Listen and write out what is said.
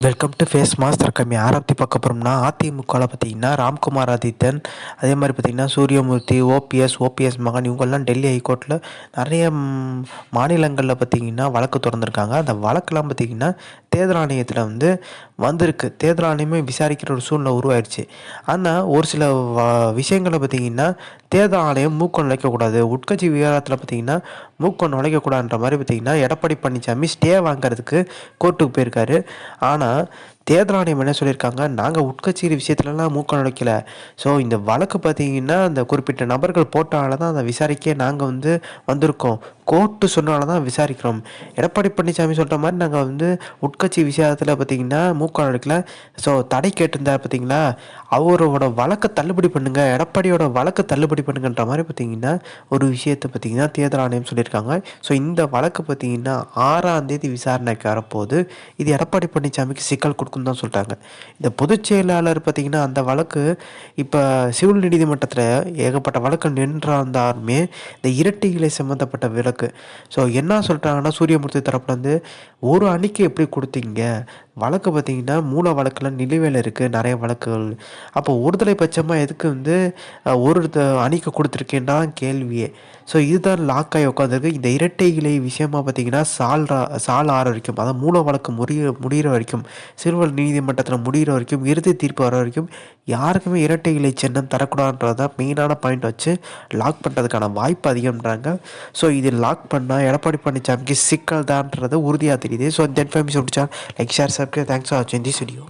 Welcome to face master கம்மி ஆரம்பத்தி பார்க்க போகிறோம்னா அதிமுகவில் பார்த்தீங்கன்னா ராம்குமார் ஆதித்தன், அதே மாதிரி பார்த்தீங்கன்னா சூரியமூர்த்தி, ஓபிஎஸ் மகன் இவங்கெல்லாம் டெல்லி ஹைகோர்ட்டில் நிறைய மாநிலங்களில் பார்த்தீங்கன்னா வழக்கு தொடர்ந்துருக்காங்க. அந்த வழக்கெல்லாம் பார்த்தீங்கன்னா தேர்தல் ஆணையத்தில் வந்திருக்கு. தேர்தல் ஆணையமே விசாரிக்கிற ஒரு சூழ்நிலை உருவாயிடுச்சு. ஆனால் ஒரு சில விஷயங்களை பார்த்தீங்கன்னா தேர்தல் ஆணையம் மூக்கம் நுழைக்கக்கூடாது, உட்கட்சி விவகாரத்தில் பார்த்தீங்கன்னா மூக்கம் நுழைக்கக்கூடாதுன்ற மாதிரி பார்த்தீங்கன்னா எடப்பாடி பழனிசாமி ஸ்டே வாங்கிறதுக்கு கோர்ட்டுக்கு போயிருக்காரு. ஆனால் தேர்தல் ஆணையம் என்ன சொல்லியிருக்காங்க, நாங்கள் உட்கட்சி விஷயத்துலலாம் மூக்க நுழைக்கல. ஸோ இந்த வழக்கு பார்த்தீங்கன்னா அந்த குறிப்பிட்ட நபர்கள் போட்டால தான் அதை விசாரிக்க நாங்கள் வந்திருக்கோம். கோர்ட்டு சொன்னால தான் விசாரிக்கிறோம். எடப்பாடி பழனிசாமி சொல்கிற மாதிரி நாங்கள் உட்கட்சி விஷயத்தில் பார்த்தீங்கன்னா மூக்க நுழைக்கல. ஸோ தடை கேட்டிருந்தார் பார்த்தீங்களா, அவரோட வழக்கை தள்ளுபடி பண்ணுங்க, எடப்பாடியோட வழக்கை தள்ளுபடி பண்ணுங்கன்ற மாதிரி பார்த்தீங்கன்னா ஒரு விஷயத்தை பார்த்தீங்கன்னா தேர்தல் ஆணையம் சொல்லியிருக்காங்க. ஸோ இந்த வழக்கு பார்த்தீங்கன்னா 6ஆம் தேதி விசாரணைக்கு வரப்போது. இது எடப்பாடி பழனிசாமிக்கு சிக்கல் கொடுக்குன்னு தான் சொல்லிட்டாங்க. இந்த பொதுச் செயலாளர் பார்த்தீங்கன்னா அந்த வழக்கு இப்போ சிவில் நீதிமன்றத்தில் ஏகப்பட்ட வழக்கு நின்றாந்தாலுமே இந்த இரட்டை இலை சம்மந்தப்பட்ட வழக்கு. ஸோ என்ன சொல்கிறாங்கன்னா சூரியமூர்த்தி தரப்புலேருந்து ஒரு அணிக்கு எப்படி கொடுத்தீங்க, வழக்கு பார்த்தீங்கன்னா மூல வழக்கில் நிலுவையில் இருக்குது நிறைய வழக்குகள். அப்போ ஒருதலை பட்சமாக எதுக்கு ஒரு அணிக்கு கொடுத்துருக்கேன்னா கேள்வியே. ஸோ இதுதான் லாக் ஆகி உட்காந்துருக்கு. இந்த இரட்டை இலை விஷயமாக பார்த்தீங்கன்னா சால் ஆற வரைக்கும், அதாவது மூல வழக்கு முடிகிற வரைக்கும், சிறுவர் நீதிமன்றத்தில் முடிகிற வரைக்கும், இறுதி தீர்ப்பு வர வரைக்கும் யாருக்குமே இரட்டை இலை சின்னம் தரக்கூடாதுன்றதான் மெயினான பாயிண்ட் வச்சு லாக் பண்ணுறதுக்கான வாய்ப்பு அதிகம்ன்றாங்க. ஸோ இது லாக் பண்ணால் எடப்பாடி பழனிசாமிக்கு சிக்கல் தான்ன்றது உறுதியாக தெரியுது. ஸோ இந்த இன்ஃபர்மேஷன் பிடிச்சா like share subscribe. Thanks for வாட்சிங் திஸ் வீடியோ.